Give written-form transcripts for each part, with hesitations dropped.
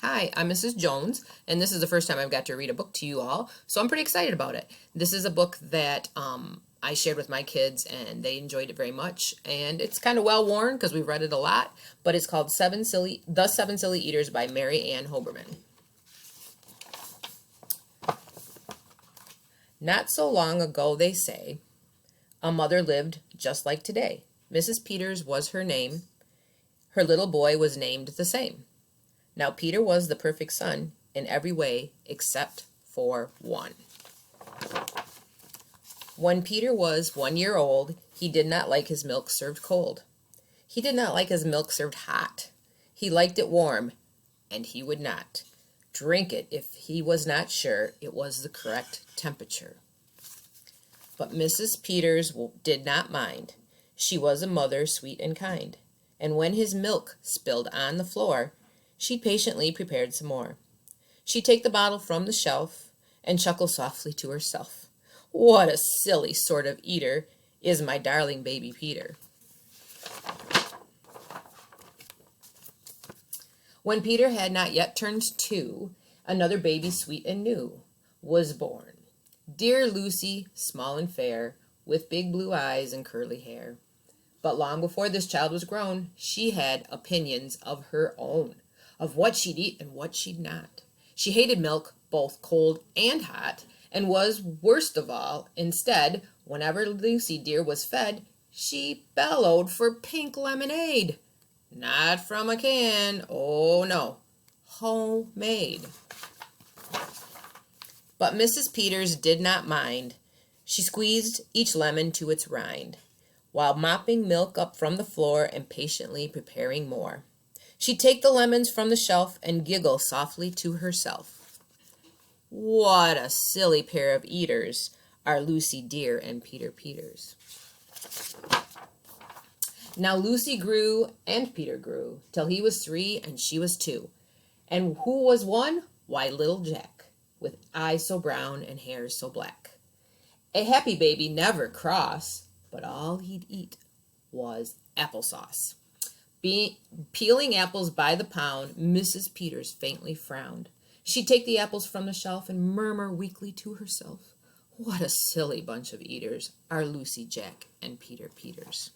Hi, I'm Mrs. Jones, and this is the first time I've got to read a book to you all, so I'm pretty excited about it. This is a book that I shared with my kids, and they enjoyed it very much. And it's kind of well worn because we've read it a lot, but it's called The Seven Silly Eaters by Mary Ann Hoberman. Not so long ago, they say, a mother lived just like today. Mrs. Peters was her name. Her little boy was named the same. Now Peter was the perfect son in every way except for one. When Peter was 1 year old, he did not like his milk served cold. He did not like his milk served hot. He liked it warm, and he would not drink it if he was not sure it was the correct temperature. But Mrs. Peters did not mind. She was a mother sweet and kind, and when his milk spilled on the floor, she patiently prepared some more. She'd take the bottle from the shelf and chuckle softly to herself. What a silly sort of eater is my darling baby Peter. When Peter had not yet turned 2, another baby sweet and new was born. Dear Lucy, small and fair, with big blue eyes and curly hair. But long before this child was grown, she had opinions of her own, of what she'd eat and what she'd not. She hated milk, both cold and hot, and was, worst of all, instead, whenever Lucy dear was fed, she bellowed for pink lemonade. Not from a can, oh no, homemade. But Mrs. Peters did not mind. She squeezed each lemon to its rind, while mopping milk up from the floor and patiently preparing more. She'd take the lemons from the shelf and giggle softly to herself. What a silly pair of eaters are Lucy Dear and Peter Peters. Now Lucy grew and Peter grew, till he was 3 and she was 2. And who was one? Why, little Jack, with eyes so brown and hair so black. A happy baby, never cross, but all he'd eat was applesauce. Peeling apples by the pound, Mrs. Peters faintly frowned. She'd take the apples from the shelf and murmur weakly to herself, what a silly bunch of eaters are Lucy, Jack, and Peter Peters.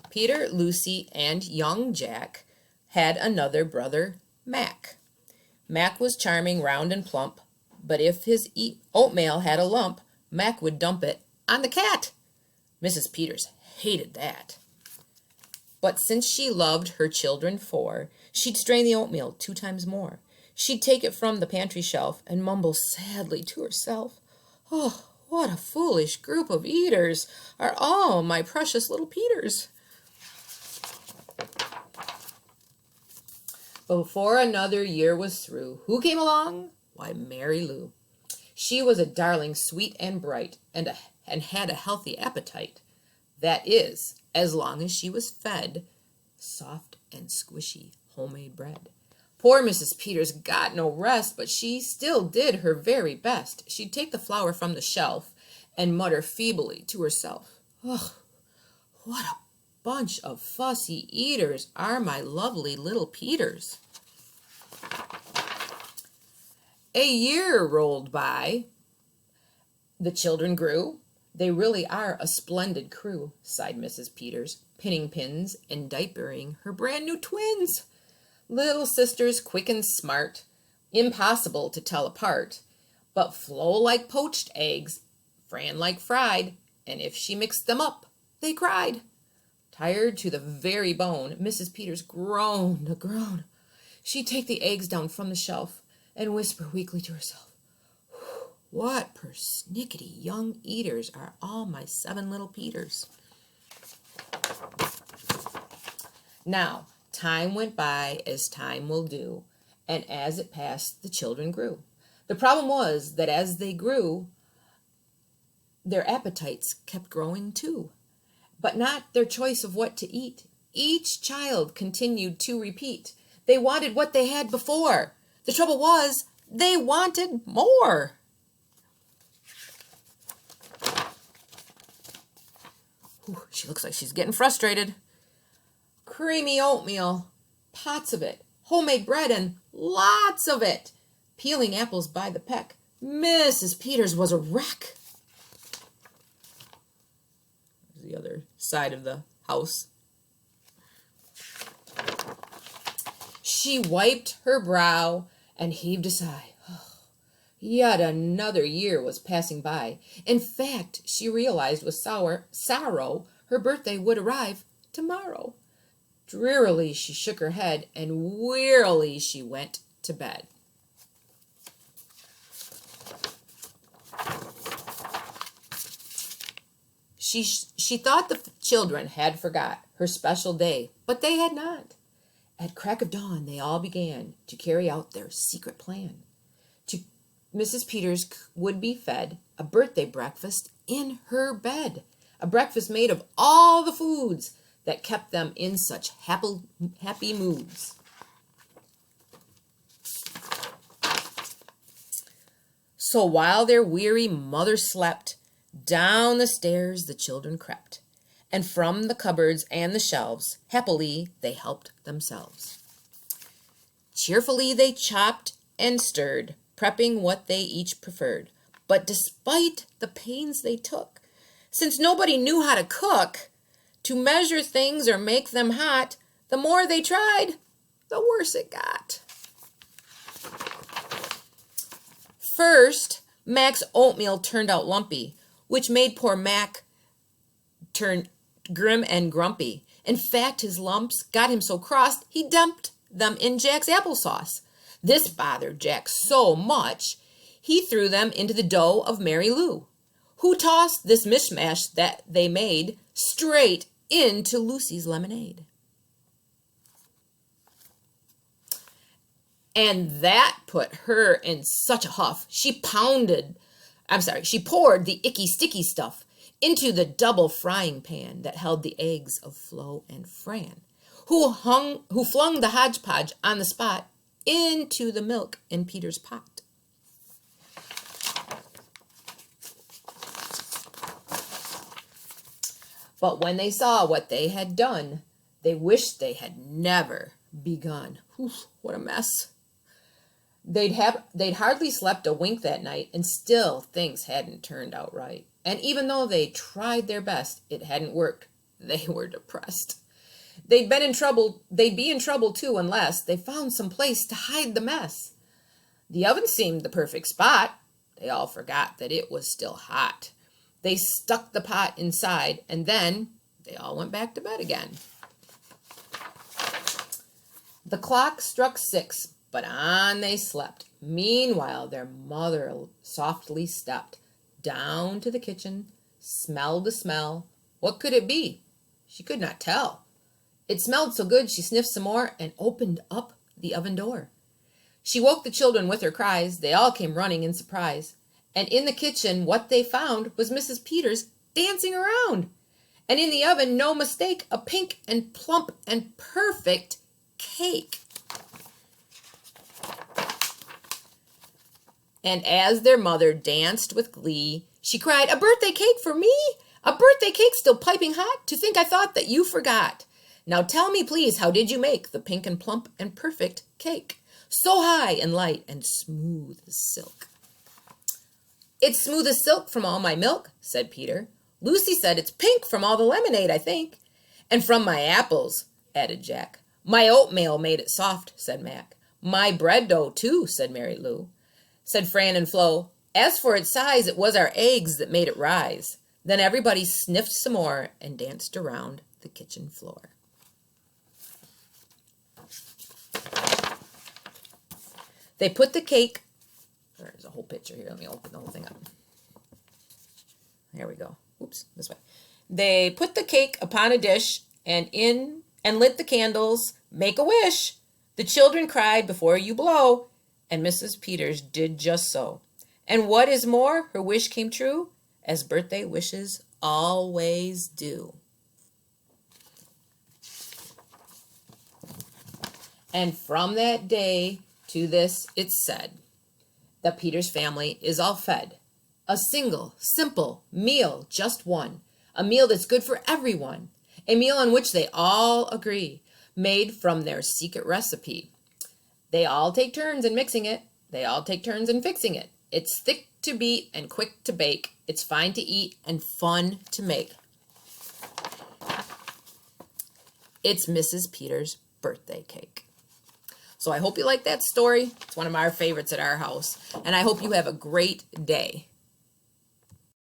Peter, Lucy, and young Jack had another brother, Mac. Mac was charming, round, and plump, but if his oatmeal had a lump, Mac would dump it on the cat. Mrs. Peters hated that. But since she loved her children 4, she'd strain the oatmeal 2 times more. She'd take it from the pantry shelf and mumble sadly to herself, oh, what a foolish group of eaters are all my precious little Peters. Before another year was through, who came along? Why, Mary Lou. She was a darling, sweet and bright, and had a healthy appetite. That is, as long as she was fed soft and squishy homemade bread. Poor Mrs. Peters got no rest, but she still did her very best. She'd take the flour from the shelf and mutter feebly to herself, ugh, what a bunch of fussy eaters are my lovely little Peters. A year rolled by. The children grew. They really are a splendid crew, sighed Mrs. Peters, pinning pins and diapering her brand new twins. Little sisters quick and smart, impossible to tell apart, but Flo like poached eggs, Fran like fried, and if she mixed them up, they cried. Tired to the very bone, Mrs. Peters groaned a groan. She'd take the eggs down from the shelf and whisper weakly to herself, what persnickety young eaters are all my 7 little Peters. Now, time went by as time will do, and as it passed, the children grew. The problem was that as they grew, their appetites kept growing too, but not their choice of what to eat. Each child continued to repeat. They wanted what they had before. The trouble was, they wanted more. She looks like she's getting frustrated. Creamy oatmeal. pots of it, homemade bread, and lots of it. Peeling apples by the peck, Mrs. Peters was a wreck. There's the other side of the house. She wiped her brow and heaved a sigh. Yet another year was passing by. In fact, she realized with sorrow her birthday would arrive tomorrow. Drearily she shook her head, and wearily she went to bed. She thought the children had forgot her special day, but they had not. At crack of dawn, they all began to carry out their secret plan. Mrs. Peters would be fed a birthday breakfast in her bed, a breakfast made of all the foods that kept them in such happy moods. So while their weary mother slept, down the stairs the children crept, and from the cupboards and the shelves, happily they helped themselves. Cheerfully they chopped and stirred, prepping what they each preferred. But despite the pains they took, since nobody knew how to cook, to measure things or make them hot, the more they tried, the worse it got. First, Mac's oatmeal turned out lumpy, which made poor Mac turn grim and grumpy. In fact, his lumps got him so cross, he dumped them in Jack's applesauce. This bothered Jack so much, he threw them into the dough of Mary Lou, who tossed this mishmash that they made straight into Lucy's lemonade. And that put her in such a huff, she poured the icky sticky stuff into the double frying pan that held the eggs of Flo and Fran, who flung the hodgepodge on the spot into the milk in Peter's pot. But when they saw what they had done, they wished they had never begun. Oof, what a mess. They'd hardly slept a wink that night, and still things hadn't turned out right. And even though they tried their best, it hadn't worked. They were depressed. They'd be in trouble too unless they found some place to hide the mess. The oven seemed the perfect spot. They all forgot that it was still hot. They stuck the pot inside, and then they all went back to bed again. The clock struck 6, but on they slept. Meanwhile, their mother softly stepped down to the kitchen, smelled the smell. What could it be? She could not tell. It smelled so good she sniffed some more and opened up the oven door. She woke the children with her cries. They all came running in surprise. And in the kitchen, what they found was Mrs. Peters dancing around. And in the oven, no mistake, a pink and plump and perfect cake. And as their mother danced with glee, she cried, "A birthday cake for me? A birthday cake still piping hot? To think I thought that you forgot. Now tell me, please, how did you make the pink and plump and perfect cake? So high and light and smooth as silk." "It's smooth as silk from all my milk," said Peter. "Lucy said it's pink from all the lemonade, I think." "And from my apples," added Jack. "My oatmeal made it soft," said Mac. "My bread dough, too," said Mary Lou. Said Fran and Flo, "As for its size, it was our eggs that made it rise." Then everybody sniffed some more and danced around the kitchen floor. They put the cake, there's a whole picture here, let me open the whole thing up. There we go. Oops, this way. They put the cake upon a dish and lit the candles. Make a wish. The children cried, "Before you blow," and Mrs. Peters did just so. And what is more, her wish came true, as birthday wishes always do. And from that day to this, it's said that Peter's family is all fed. A single, simple meal, just one. A meal that's good for everyone. A meal on which they all agree. made from their secret recipe. They all take turns in mixing it. They all take turns in fixing it. It's thick to beat and quick to bake. It's fine to eat and fun to make. It's Mrs. Peters' birthday cake. So I hope you like that story. It's one of our favorites at our house. And I hope you have a great day.